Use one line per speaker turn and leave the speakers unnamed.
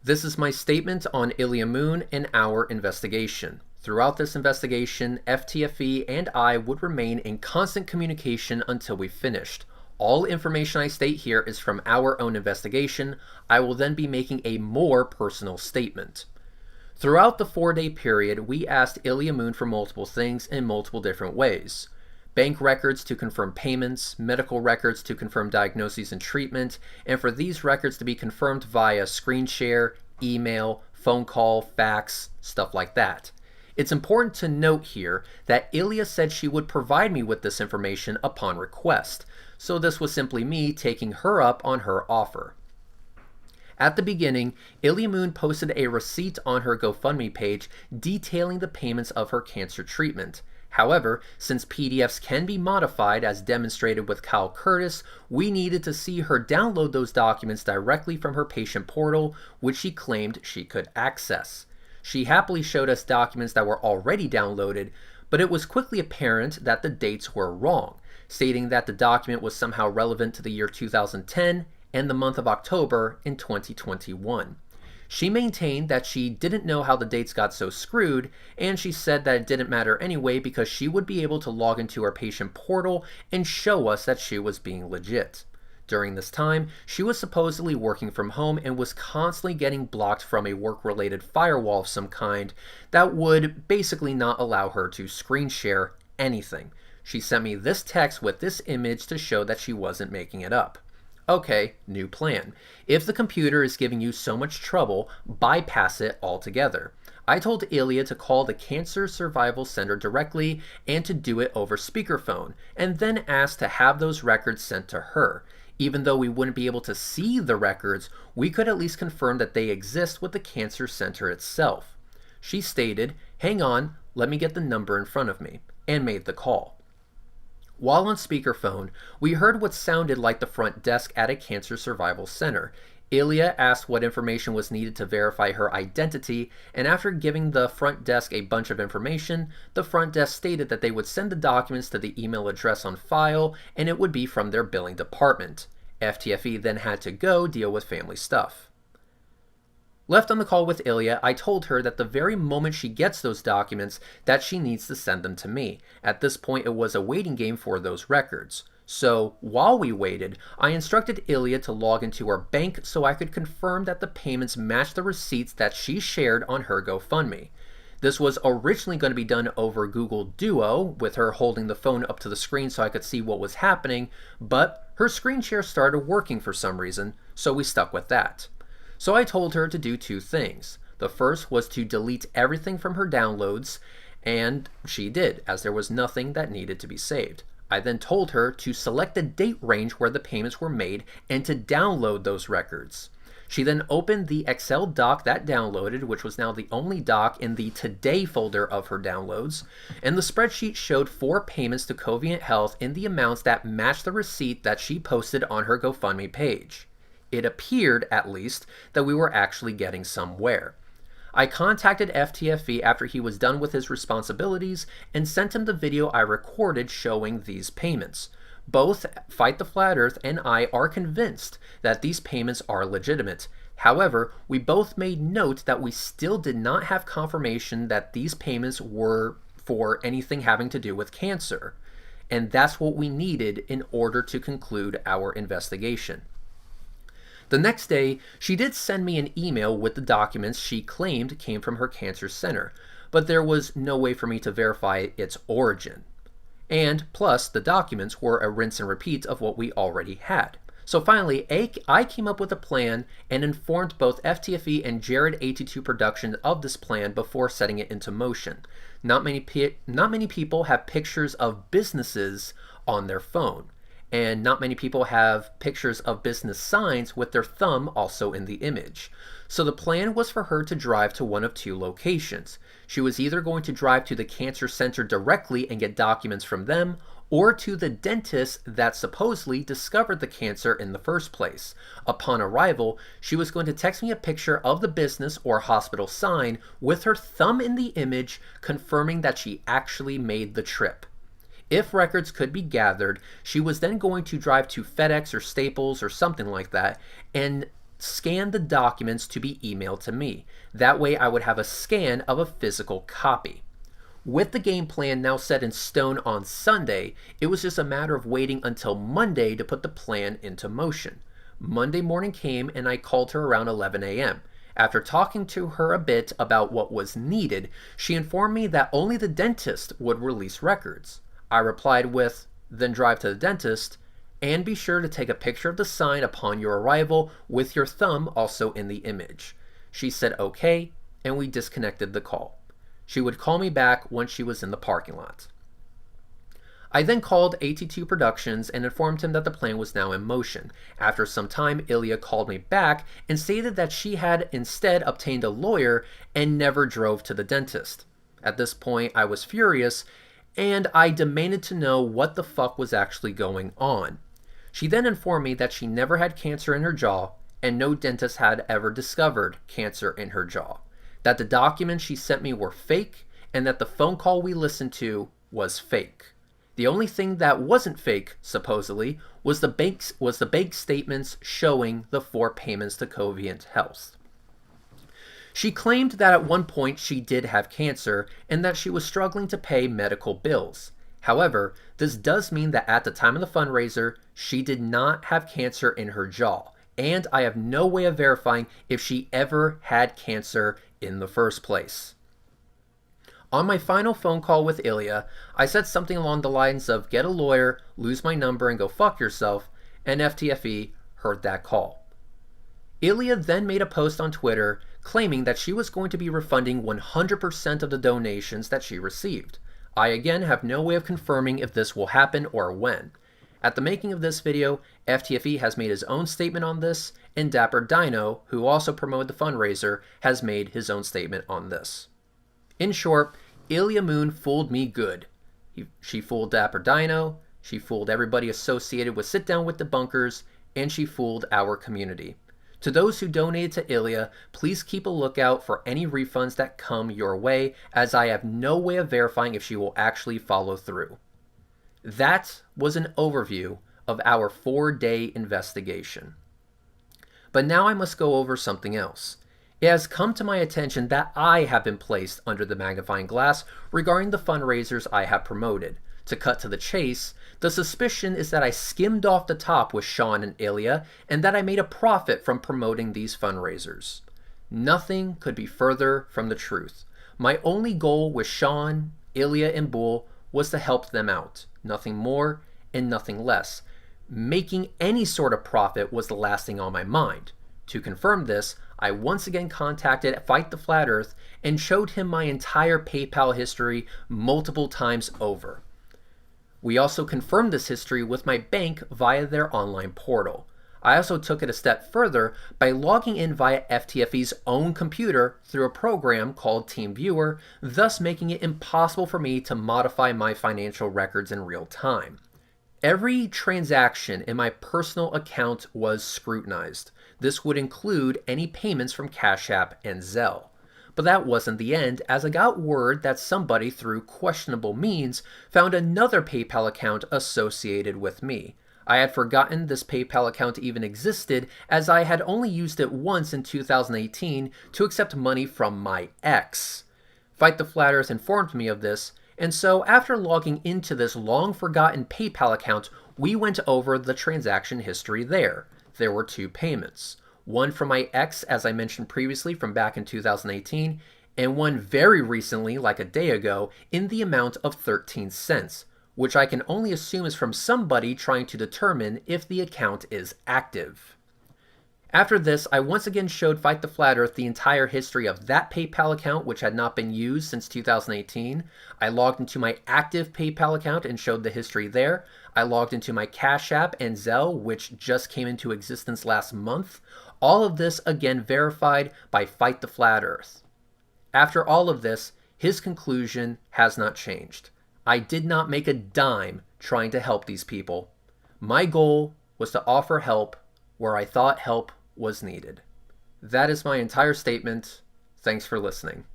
This is my statement on Ilya Moon and our investigation. Throughout this investigation, FTFE and I would remain in constant communication until we finished. All information I state here is from our own investigation. I will then be making a more personal statement. Throughout the 4-day period, we asked Ilya Moon for multiple things in multiple different ways. Bank records to confirm payments, medical records to confirm diagnoses and treatment, and for these records to be confirmed via screen share, email, phone call, fax, stuff like that. It's important to note here that Ilya said she would provide me with this information upon request, so this was simply me taking her up on her offer. At the beginning, Ilya Moon posted a receipt on her GoFundMe page detailing the payments of her cancer treatment. However, since PDFs can be modified as demonstrated with Kyle Curtis, we needed to see her download those documents directly from her patient portal, which she claimed she could access. She happily showed us documents that were already downloaded, but it was quickly apparent that the dates were wrong, stating that the document was somehow relevant to the year 2010 and the month of October in 2021. She maintained that she didn't know how the dates got so screwed, and she said that it didn't matter anyway because she would be able to log into her patient portal and show us that she was being legit. During this time, she was supposedly working from home and was constantly getting blocked from a work-related firewall of some kind that would basically not allow her to screen share anything. She sent me this text with this image to show that she wasn't making it up. Okay, new plan. If the computer is giving you so much trouble, bypass it altogether. I told Ilya to call the Cancer Survival Center directly and to do it over speakerphone, and then ask to have those records sent to her. Even though we wouldn't be able to see the records, we could at least confirm that they exist with the Cancer Center itself. She stated, "Hang on, let me get the number in front of me," and made the call. While on speakerphone, we heard what sounded like the front desk at a cancer survival center. Ilya asked what information was needed to verify her identity, and after giving the front desk a bunch of information, the front desk stated that they would send the documents to the email address on file, and it would be from their billing department. FTFE then had to go deal with family stuff. Left on the call with Ilya, I told her that the very moment she gets those documents, that she needs to send them to me. At this point, it was a waiting game for those records. So, while we waited, I instructed Ilya to log into our bank so I could confirm that the payments matched the receipts that she shared on her GoFundMe. This was originally going to be done over Google Duo, with her holding the phone up to the screen so I could see what was happening, but her screen share started working for some reason, so we stuck with that. So I told her to do two things. The first was to delete everything from her downloads, and she did, as there was nothing that needed to be saved. I then told her to select the date range where the payments were made and to download those records. She then opened the Excel doc that downloaded, which was now the only doc in the Today folder of her downloads, and the spreadsheet showed 4 payments to Covient Health in the amounts that matched the receipt that she posted on her GoFundMe page. It appeared, at least, that we were actually getting somewhere. I contacted FTFE after he was done with his responsibilities and sent him the video I recorded showing these payments. Both Fight the Flat Earth and I are convinced that these payments are legitimate. However, we both made note that we still did not have confirmation that these payments were for anything having to do with cancer. And that's what we needed in order to conclude our investigation. The next day, she did send me an email with the documents she claimed came from her cancer center, but there was no way for me to verify its origin. And plus, the documents were a rinse and repeat of what we already had. So finally, I came up with a plan and informed both FTFE and Jared 82 Productions of this plan before setting it into motion. Not many people have pictures of businesses on their phone. And not many people have pictures of business signs with their thumb also in the image. So the plan was for her to drive to one of 2 locations. She was either going to drive to the cancer center directly and get documents from them, or to the dentist that supposedly discovered the cancer in the first place. Upon arrival, she was going to text me a picture of the business or hospital sign with her thumb in the image, confirming that she actually made the trip. If records could be gathered, she was then going to drive to FedEx or Staples or something like that and scan the documents to be emailed to me. That way I would have a scan of a physical copy. With the game plan now set in stone on Sunday, it was just a matter of waiting until Monday to put the plan into motion. Monday morning came and I called her around 11 a.m. After talking to her a bit about what was needed, she informed me that only the dentist would release records. I replied with, "Then drive to the dentist, and be sure to take a picture of the sign upon your arrival with your thumb also in the image." She said okay, and we disconnected the call. She would call me back once she was in the parking lot. I then called AT2 Productions and informed him that the plan was now in motion. After some time, Ilya called me back and stated that she had instead obtained a lawyer and never drove to the dentist. At this point, I was furious, and I demanded to know what the fuck was actually going on. She then informed me that she never had cancer in her jaw, and no dentist had ever discovered cancer in her jaw, that the documents she sent me were fake, and that the phone call we listened to was fake. The only thing that wasn't fake, supposedly, was the bank statements showing the 4 payments to Covient Health. She claimed that at one point she did have cancer and that she was struggling to pay medical bills. However, this does mean that at the time of the fundraiser, she did not have cancer in her jaw, and I have no way of verifying if she ever had cancer in the first place. On my final phone call with Ilya, I said something along the lines of "get a lawyer, lose my number, and go fuck yourself," and FTFE heard that call. Ilya then made a post on Twitter claiming that she was going to be refunding 100% of the donations that she received. I again have no way of confirming if this will happen or when. At the making of this video, FTFE has made his own statement on this, and Dapper Dino, who also promoted the fundraiser, has made his own statement on this. In short, Ilya Moon fooled me good. She fooled Dapper Dino, she fooled everybody associated with Sit Down with the Bunkers, and she fooled our community. To those who donated to Ilya, please keep a lookout for any refunds that come your way, as I have no way of verifying if she will actually follow through. That was an overview of our 4-day investigation. But now I must go over something else. It has come to my attention that I have been placed under the magnifying glass regarding the fundraisers I have promoted. To cut to the chase, the suspicion is that I skimmed off the top with Sean and Ilya, and that I made a profit from promoting these fundraisers. Nothing could be further from the truth. My only goal with Sean, Ilya, and Bull was to help them out. Nothing more and nothing less. Making any sort of profit was the last thing on my mind. To confirm this, I once again contacted Fight the Flat Earth and showed him my entire PayPal history multiple times over. We also confirmed this history with my bank via their online portal. I also took it a step further by logging in via FTFE's own computer through a program called TeamViewer, thus making it impossible for me to modify my financial records in real time. Every transaction in my personal account was scrutinized. This would include any payments from Cash App and Zelle. But that wasn't the end, as I got word that somebody through questionable means found another PayPal account associated with me. I had forgotten this PayPal account even existed, as I had only used it once in 2018 to accept money from my ex. Fight the Flat Earth informed me of this, and so after logging into this long-forgotten PayPal account, we went over the transaction history there. There were 2 payments. One from my ex, as I mentioned previously, from back in 2018, and one very recently, like a day ago, in the amount of 13 cents, which I can only assume is from somebody trying to determine if the account is active. After this, I once again showed Fight the Flat Earth the entire history of that PayPal account, which had not been used since 2018. I logged into my active PayPal account and showed the history there. I logged into my Cash App and Zelle, which just came into existence last month. All of this again verified by Fight the Flat Earth. After all of this, his conclusion has not changed. I did not make a dime trying to help these people. My goal was to offer help where I thought help was needed. That is my entire statement. Thanks for listening.